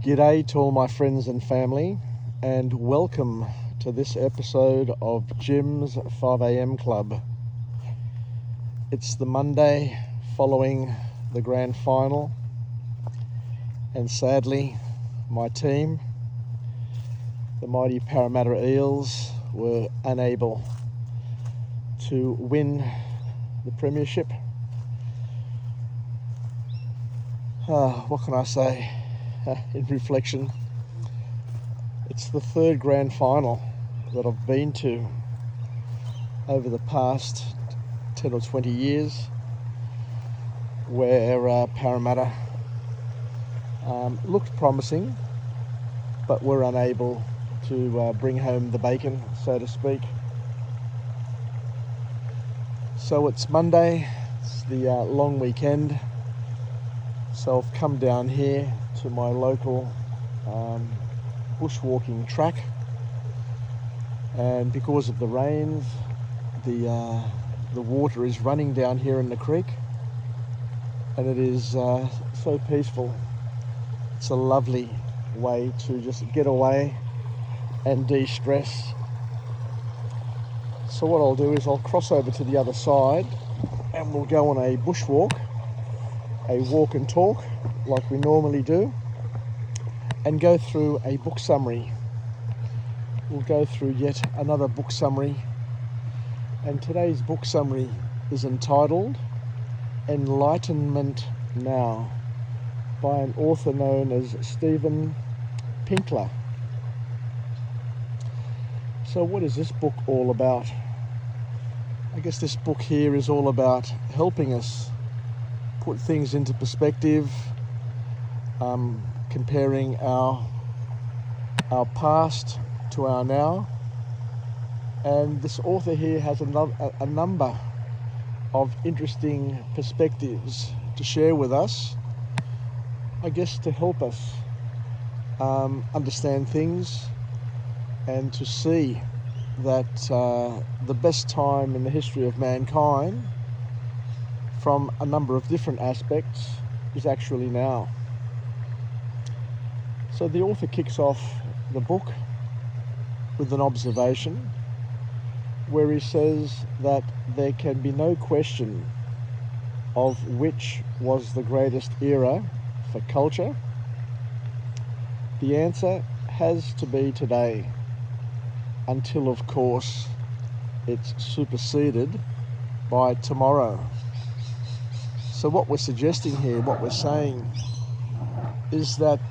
G'day to all my friends and family, and welcome to this episode of Jim's 5am Club. It's the Monday following the grand final, and sadly, my team, the mighty Parramatta Eels, were unable to win the premiership. What can I say? In reflection, it's the third grand final that I've been to over the past 10 or 20 years where Parramatta looked promising but were unable to bring home the bacon, so to speak. So it's Monday, it's the long weekend, so I've come down here to my local bushwalking track, and because of the rains, the water is running down here in the creek, and it is so peaceful. It's a lovely way to just get away and de-stress. So what I'll do is I'll cross over to the other side and we'll go on a bushwalk, a walk and talk like we normally do, and go through a book summary. We'll go through yet another book summary, and today's book summary is entitled Enlightenment Now by an author known as Steven Pinker. So what is this book all about? I guess this book here is all about helping us put things into perspective, comparing our past to our now. And this author here has a number of interesting perspectives to share with us, I guess, to help us understand things and to see that the best time in the history of mankind, from a number of different aspects, is actually now. So the author kicks off the book with an observation where he says that there can be no question of which was the greatest era for culture. The answer has to be today, until, of course, it's superseded by tomorrow. So what we're suggesting here, what we're saying, is that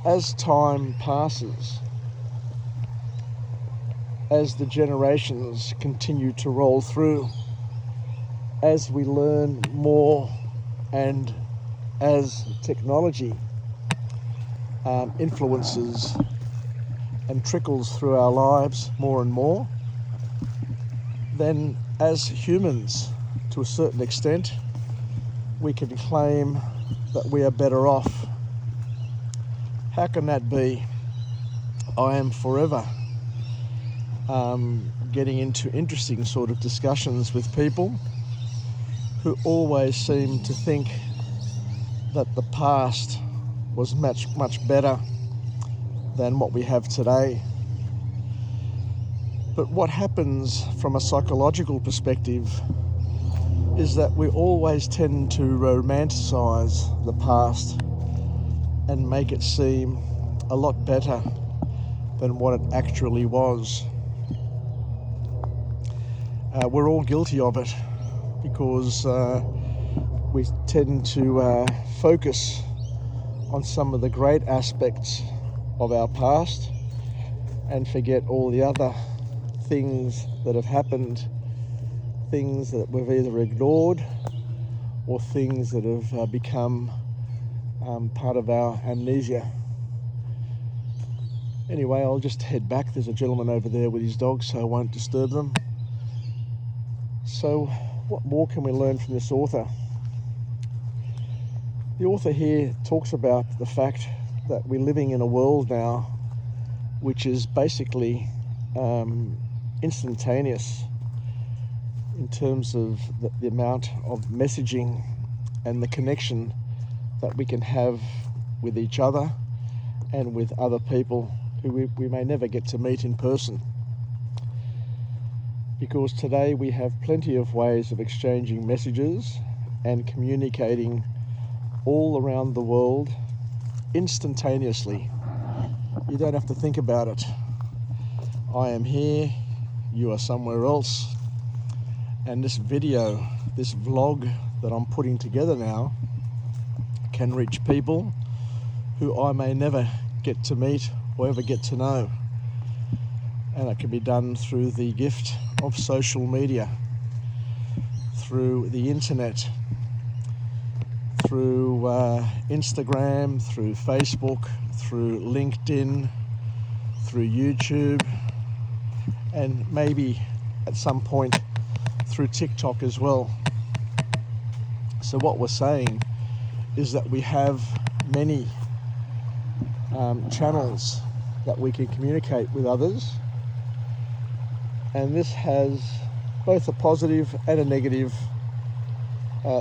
as time passes, as the generations continue to roll through, as we learn more, and as technology influences and trickles through our lives more and more, then as humans, to a certain extent, we can claim that we are better off. How can that be? I am forever getting into interesting sort of discussions with people who always seem to think that the past was much better than what we have today. But what happens from a psychological perspective is that we always tend to romanticize the past and make it seem a lot better than what it actually was. We're all guilty of it because we tend to focus on some of the great aspects of our past and forget all the other things that have happened, things that we've either ignored or things that have become part of our amnesia. Anyway, I'll just head back. There's a gentleman over there with his dog, so I won't disturb them. So what more can we learn from this author? The author here talks about the fact that we're living in a world now which is basically instantaneous in terms of the amount of messaging and the connection that we can have with each other and with other people who we may never get to meet in person. Because today we have plenty of ways of exchanging messages and communicating all around the world instantaneously. You don't have to think about it. I am here, you are somewhere else, and this video, this vlog that I'm putting together now can reach people who I may never get to meet or ever get to know. And it can be done through the gift of social media, through the internet, through Instagram, through Facebook, through LinkedIn, through YouTube, and maybe at some point through TikTok as well. So what we're saying is that we have many channels that we can communicate with others, and this has both a positive and a negative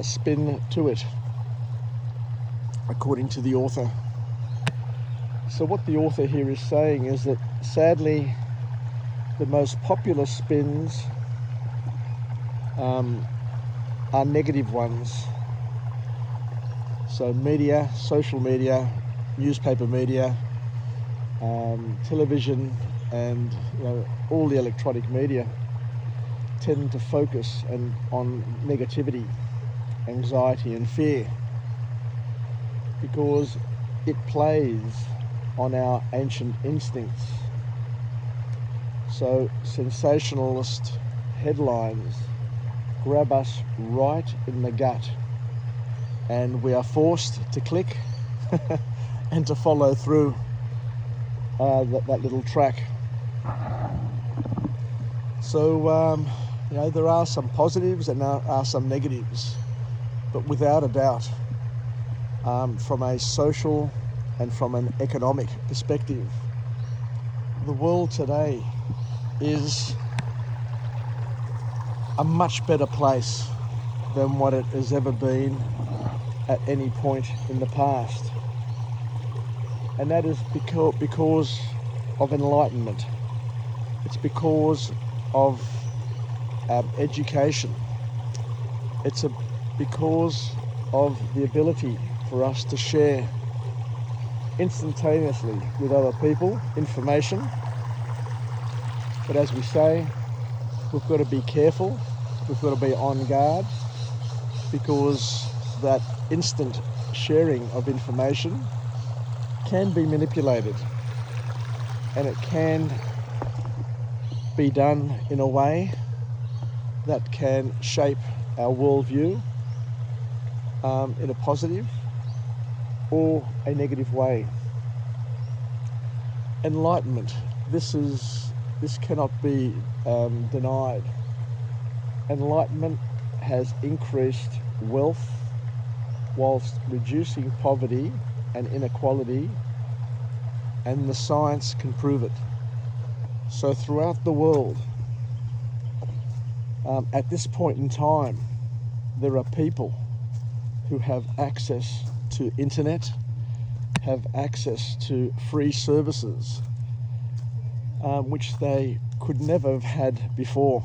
spin to it, according to the author. So what the author here is saying is that sadly the most popular spins are negative ones. So media, social media, newspaper media, television, and all the electronic media tend to focus on negativity, anxiety and fear, because it plays on our ancient instincts. So sensationalist headlines grab us right in the gut, and we are forced to click and to follow through that little track. So there are some positives and there are some negatives, but without a doubt, from a social and from an economic perspective, the world today is a much better place than what it has ever been at any point in the past. And that is because of enlightenment. It's because of education. It's because of the ability for us to share instantaneously with other people information. But as we say, we've got to be careful, we've got to be on guard, because that instant sharing of information can be manipulated, and it can be done in a way that can shape our worldview in a positive or a negative way. Enlightenment, this cannot be denied. Enlightenment has increased wealth whilst reducing poverty and inequality, and the science can prove it. So throughout the world, at this point in time, there are people who have access to internet, have access to free services, which they could never have had before.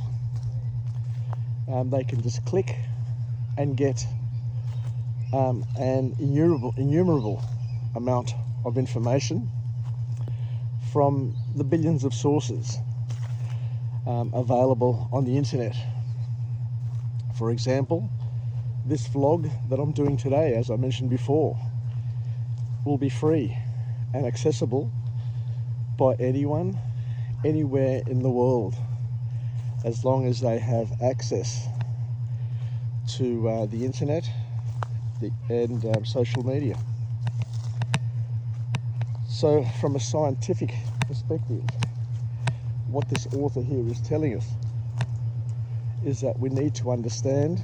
They can just click and get an innumerable amount of information from the billions of sources available on the internet. For example, this vlog that I'm doing today, as I mentioned before, will be free and accessible by anyone, anywhere in the world, as long as they have access to the internet and social media. So from a scientific perspective, what this author here is telling us is that we need to understand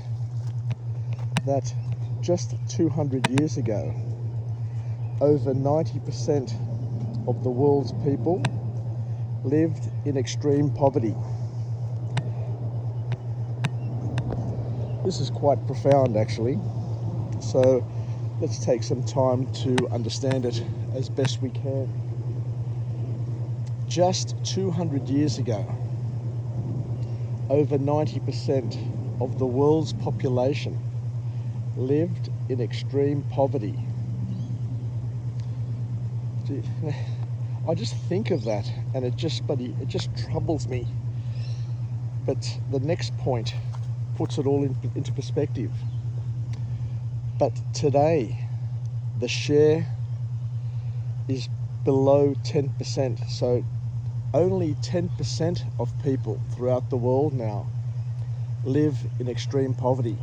that just 200 years ago, over 90% of the world's people lived in extreme poverty. This is quite profound, actually. So let's take some time to understand it as best we can. Just 200 years ago, over 90% of the world's population lived in extreme poverty. I just think of that and it just troubles me. But the next point puts it all into perspective. But today, the share is below 10%. So only 10% of people throughout the world now live in extreme poverty.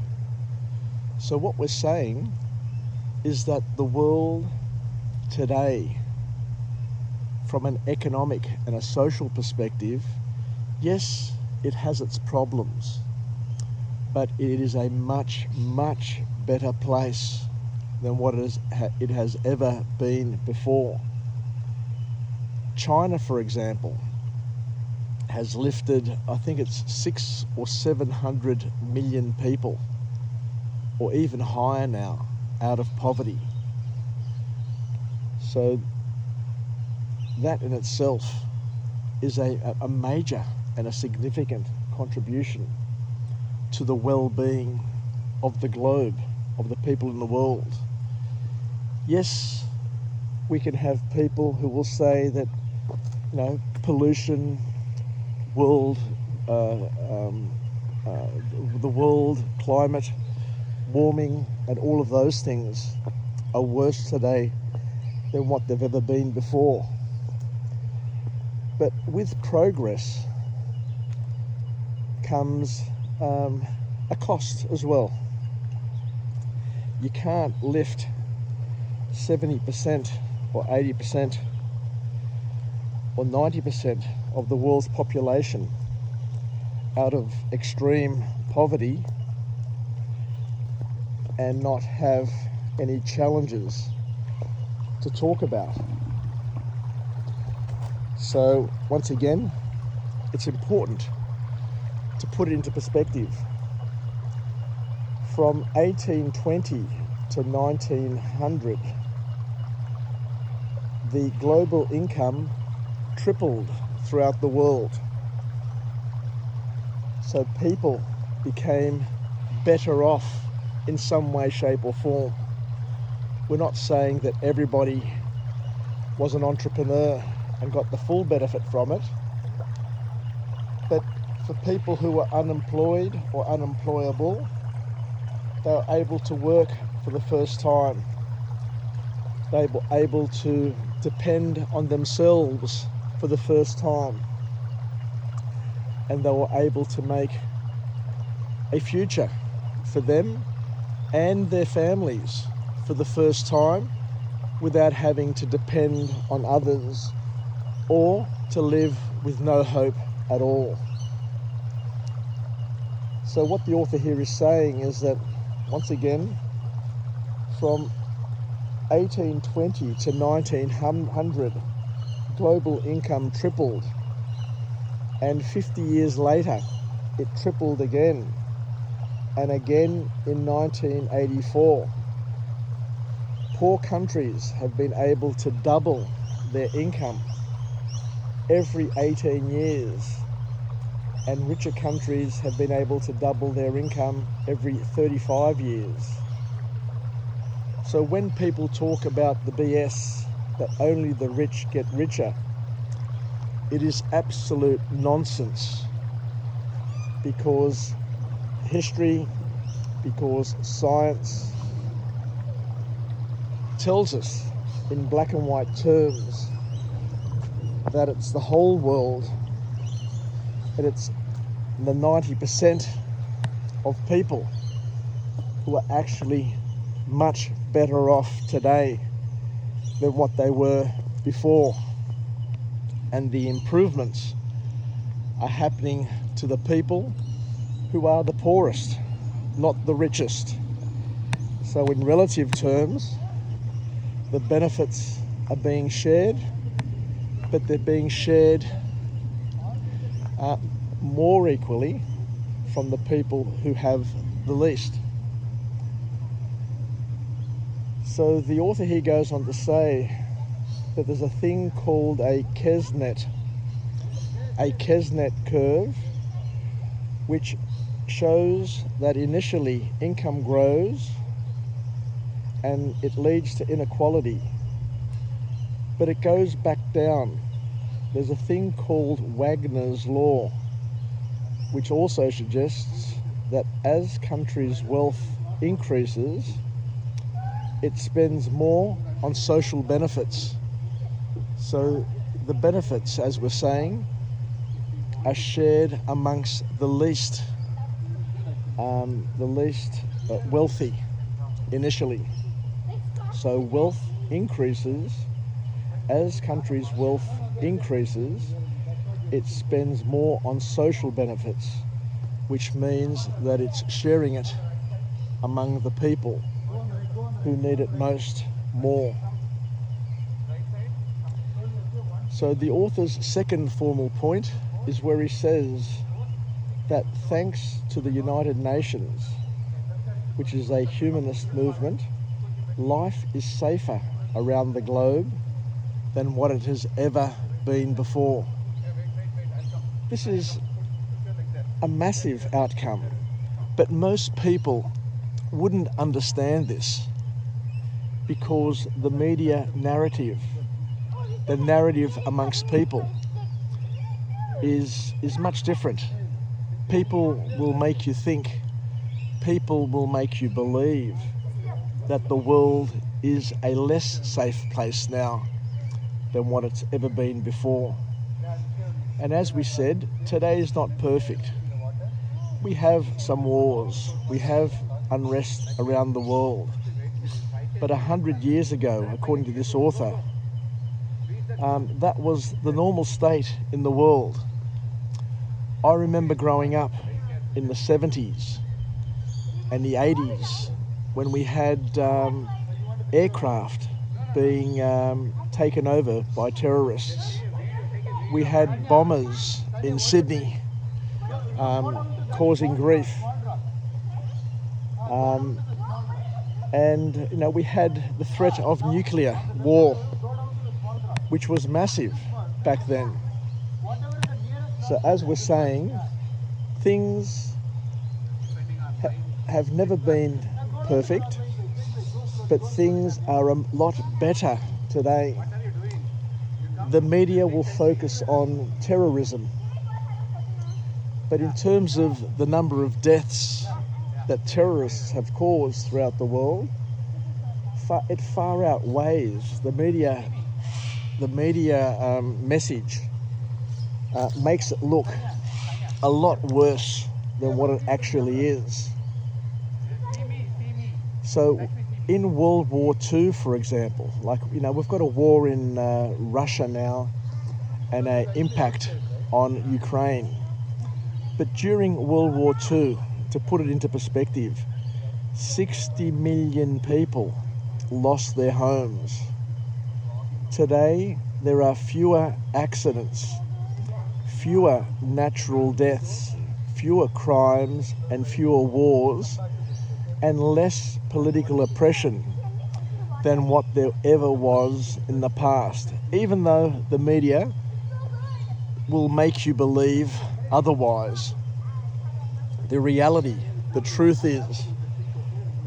So what we're saying is that the world today, from an economic and a social perspective, yes, it has its problems, but it is a much, much better place than what it has ever been before. China, for example, has lifted, I think it's 600 or 700 million people, or even higher now, out of poverty. So that in itself is a major and a significant contribution to the well-being of the globe, of the people in the world. Yes, we can have people who will say that, pollution, the world climate, warming, and all of those things are worse today than what they've ever been before. But with progress comes a cost as well. You can't lift 70% or 80% or 90% of the world's population out of extreme poverty and not have any challenges to talk about. So once again, it's important to put it into perspective. From 1820 to 1900, the global income tripled throughout the world. So people became better off in some way, shape or form. We're not saying that everybody was an entrepreneur and got the full benefit from it, but for people who were unemployed or unemployable, they were able to work for the first time. They were able to depend on themselves for the first time. And they were able to make a future for them and their families for the first time without having to depend on others or to live with no hope at all. So what the author here is saying is that, once again, from 1820 to 1900, global income tripled, and 50 years later it tripled again, and again in 1984. Poor countries have been able to double their income every 18 years, and richer countries have been able to double their income every 35 years. So when people talk about the BS that only the rich get richer, it is absolute nonsense, because history, because science tells us in black and white terms that it's the whole world, and it's the 90% of people who are actually much better off today than what they were before. And the improvements are happening to the people who are the poorest, not the richest. So in relative terms, the benefits are being shared, but they're being shared more equally from the people who have the least. So the author here goes on to say that there's a thing called a Kesnet curve, which shows that initially income grows and it leads to inequality, but it goes back down. There's a thing called Wagner's law, which also suggests that as countries' wealth increases, it spends more on social benefits. So the benefits, as we're saying, are shared amongst the least wealthy initially. So wealth increases. As countries' wealth increases, it spends more on social benefits, which means that it's sharing it among the people who need it most more. So the author's second formal point is where he says that thanks to the United Nations, which is a humanist movement, life is safer around the globe than what it has ever been before. This is a massive outcome, but most people wouldn't understand this because the media narrative, the narrative amongst people is much different. People will make you think, people will make you believe that the world is a less safe place now than what it's ever been before. And as we said, today is not perfect. We have some wars, we have unrest around the world. But 100 years ago, according to this author, that was the normal state in the world. I remember growing up in the 70s and the 80s when we had aircraft being taken over by terrorists. We had bombers in Sydney causing grief. And we had the threat of nuclear war, which was massive back then. So as we're saying, things have never been perfect, but things are a lot better today. The media will focus on terrorism, but in terms of the number of deaths that terrorists have caused throughout the world, it far outweighs the media message. Makes it look a lot worse than what it actually is. So in World War II, for example, we've got a war in Russia now and an impact on Ukraine. But during World War II, to put it into perspective, 60 million people lost their homes. Today, there are fewer accidents, fewer natural deaths, fewer crimes and fewer wars, and less political oppression than what there ever was in the past, even though the media will make you believe otherwise. The reality, the truth is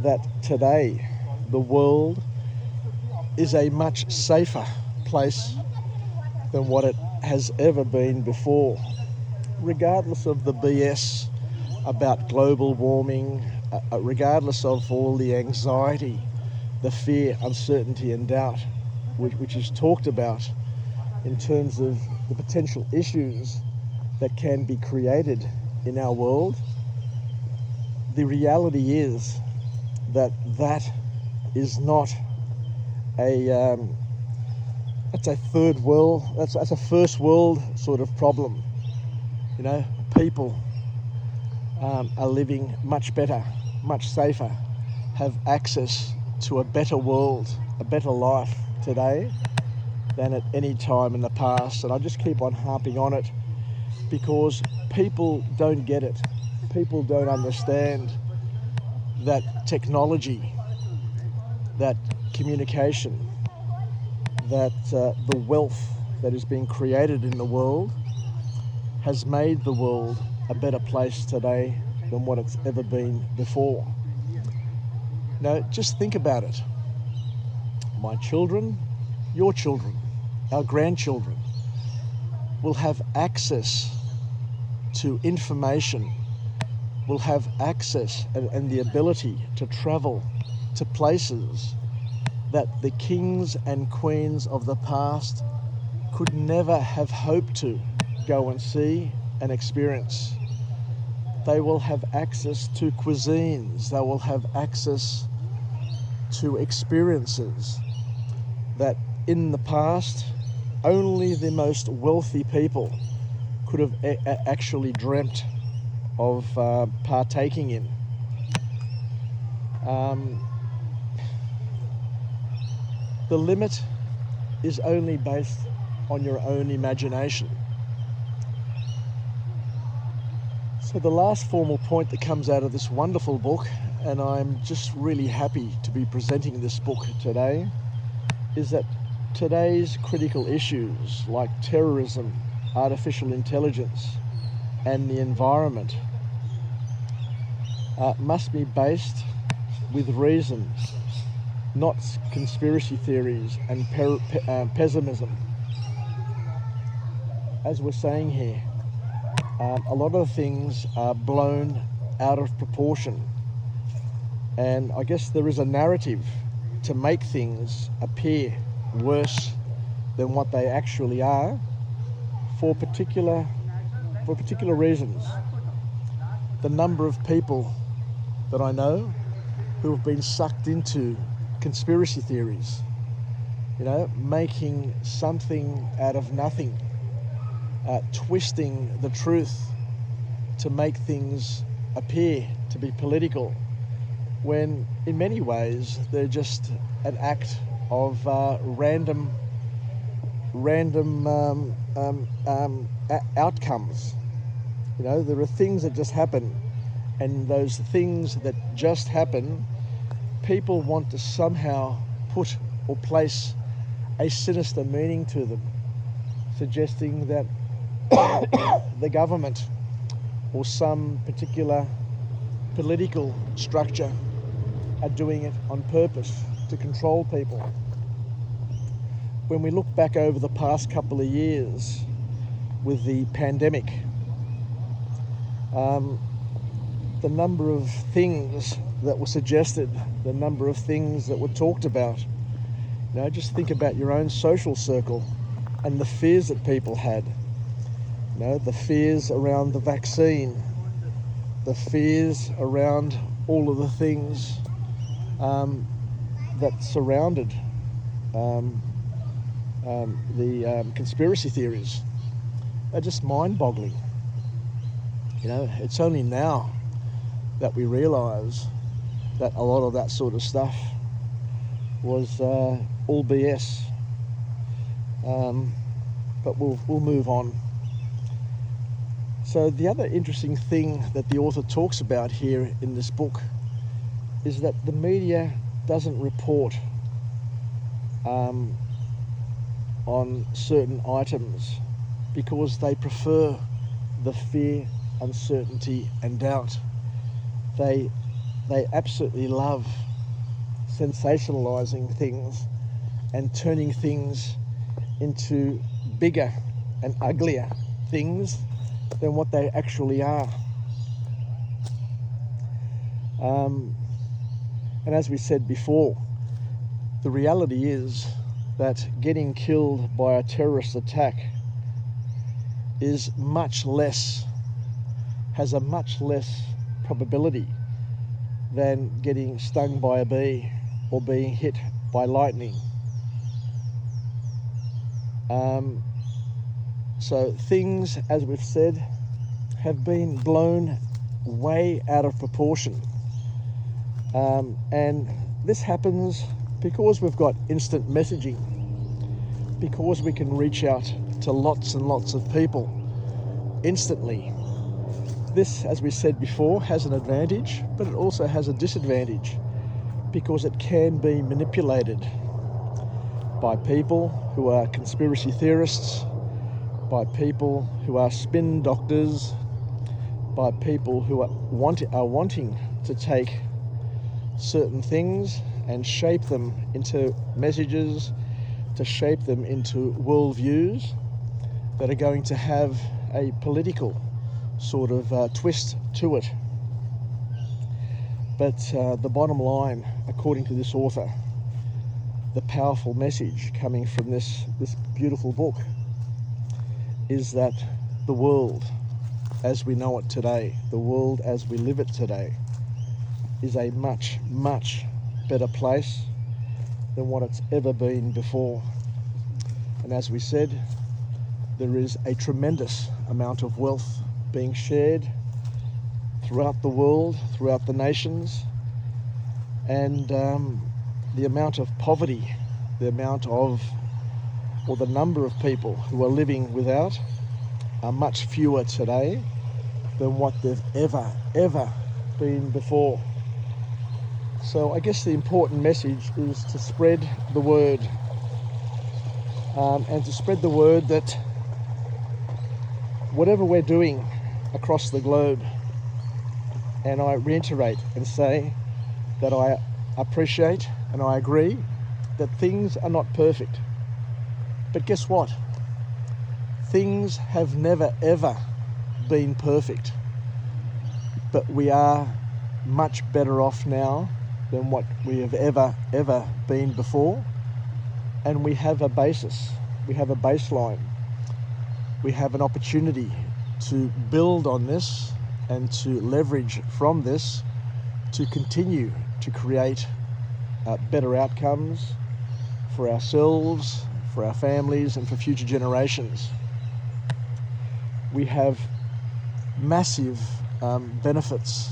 that today the world is a much safer place than what it has ever been before, regardless of the BS about global warming, regardless of all the anxiety, the fear, uncertainty and doubt which is talked about in terms of the potential issues that can be created in our world. The reality is that is not that's a third world, that's a first world sort of problem. People are living much better, much safer, have access to a better world, a better life today than at any time in the past. And I just keep on harping on it because people don't get it. People don't understand that technology that communication, that the wealth that is being created in the world has made the world a better place today than what it's ever been before. Now, just think about it. My children, your children, our grandchildren will have access to information, will have access and the ability to travel to places that the kings and queens of the past could never have hoped to go and see and experience. They will have access to cuisines, they will have access to experiences that in the past only the most wealthy people could have actually dreamt of partaking in. The limit is only based on your own imagination. So the last formal point that comes out of this wonderful book, and I'm just really happy to be presenting this book today, is that today's critical issues like terrorism, artificial intelligence, and the environment must be based with reason, not conspiracy theories and pessimism. As we're saying here, a lot of things are blown out of proportion, and I guess there is a narrative to make things appear worse than what they actually are for particular reasons. The number of people that I know who have been sucked into conspiracy theories, making something out of nothing, twisting the truth to make things appear to be political, when in many ways they're just an act of random outcomes. There are things that just happen, and those things that just happen, people want to somehow put or place a sinister meaning to them, suggesting that the government or some particular political structure are doing it on purpose to control people. When we look back over the past couple of years with the pandemic, the number of things that were suggested, the number of things that were talked about, just think about your own social circle and the fears that people had. The fears around the vaccine, the fears around all of the things that surrounded the conspiracy theories are just mind-boggling. It's only now that we realise that a lot of that sort of stuff was all BS. But we'll move on. So the other interesting thing that the author talks about here in this book is that the media doesn't report on certain items because they prefer the fear, uncertainty and doubt. They absolutely love sensationalizing things and turning things into bigger and uglier things than what they actually are. And as we said before, the reality is that getting killed by a terrorist attack has a much less probability than getting stung by a bee or being hit by lightning. So things, as we've said, have been blown way out of proportion. And this happens because we've got instant messaging, because we can reach out to lots and lots of people instantly. This, as we said before, has an advantage, but it also has a disadvantage, because it can be manipulated by people who are conspiracy theorists, by people who are spin doctors, by people who are wanting to take certain things and shape them into messages, to shape them into worldviews that are going to have a political sort of twist to it. But the bottom line, according to this author, the powerful message coming from this beautiful book is that the world as we know it today, the world as we live it today, is a much, much better place than what it's ever been before. And as we said, there is a tremendous amount of wealth being shared throughout the world, throughout the nations, and the amount of poverty, the amount of, or the number of people who are living without are much fewer today than what they've ever been before. So I guess the important message is to spread the word, and to spread the word that whatever we're doing across the globe, and I reiterate and say that I appreciate and I agree that things are not perfect. But guess what? Things have never ever been perfect. But we are much better off now than what we have ever been before. And we have a basis, we have a baseline. We have an opportunity to build on this and to leverage from this to continue to create better outcomes for ourselves, for our families, and for future generations. We have massive benefits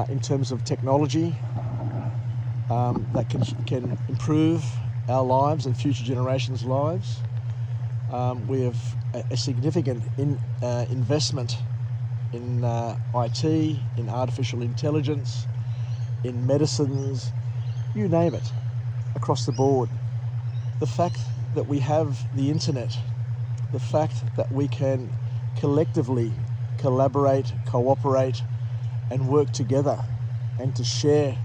in terms of technology that can improve our lives and future generations' lives. We have a significant investment in IT, in artificial intelligence, in medicines, you name it, across the board. The fact that we have the internet, the fact that we can collectively collaborate, cooperate, and work together, and to share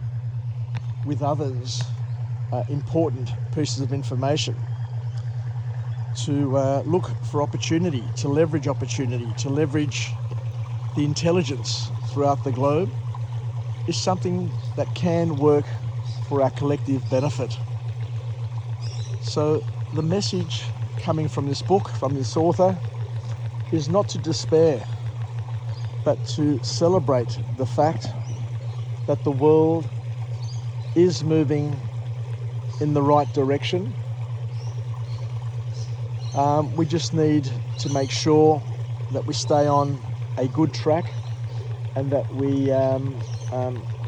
with others important pieces of information, to look for opportunity, to leverage the intelligence throughout the globe, is something that can work for our collective benefit. So the message coming from this book, from this author, is not to despair, but to celebrate the fact that the world is moving in the right direction. We just need to make sure that we stay on a good track and that we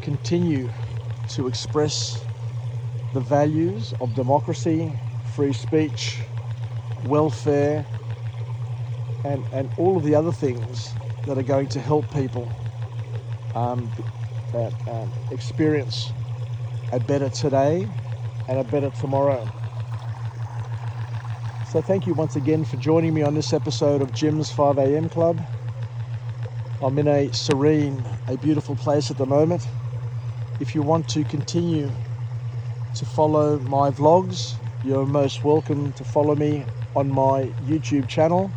continue to express the values of democracy, free speech, welfare, and all of the other things that are going to help people experience a better today and a better tomorrow. So thank you once again for joining me on this episode of Jim's 5am Club. I'm in a serene, a beautiful place at the moment. If you want to continue to follow my vlogs, you're most welcome to follow me on my YouTube channel.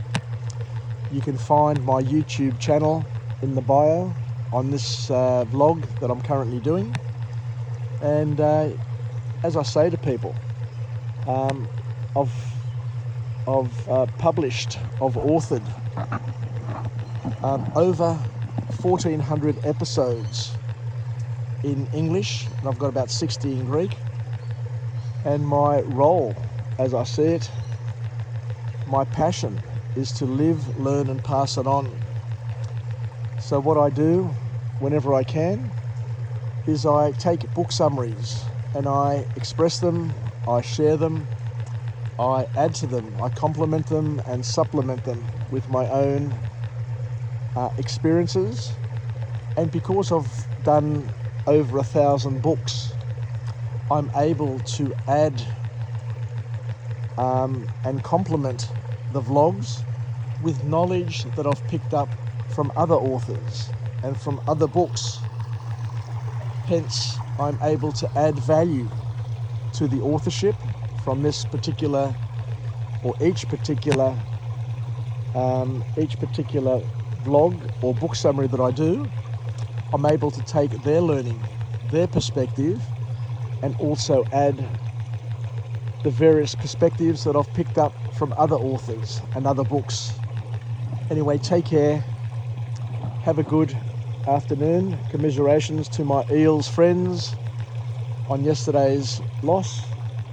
You can find my YouTube channel in the bio on this vlog that I'm currently doing. And as I say to people, I've published, I've authored over 1,400 episodes in English, and I've got about 60 in Greek. And my role, as I see it, my passion is to live, learn, and pass it on. So what I do whenever I can is I take book summaries and I express them, I share them, I add to them, I complement them and supplement them with my own experiences. And because I've done over 1,000 books, I'm able to add and complement the vlogs with knowledge that I've picked up from other authors and from other books. Hence, I'm able to add value to the authorship from this particular, or each particular vlog or book summary that I do. I'm able to take their learning, their perspective, and also add the various perspectives that I've picked up from other authors and other books. Anyway, take care. Have a good afternoon. Commiserations to my Eels friends on yesterday's loss.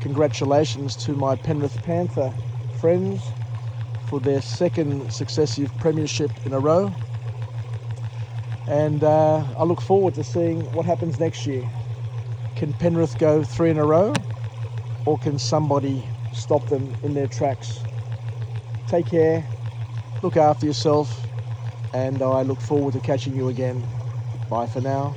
Congratulations to my Penrith Panther friends for their second successive premiership in a row. And I look forward to seeing what happens next year. Can Penrith go 3 in a row, or can somebody stop them in their tracks? Take care, look after yourself, and I look forward to catching you again. Bye for now.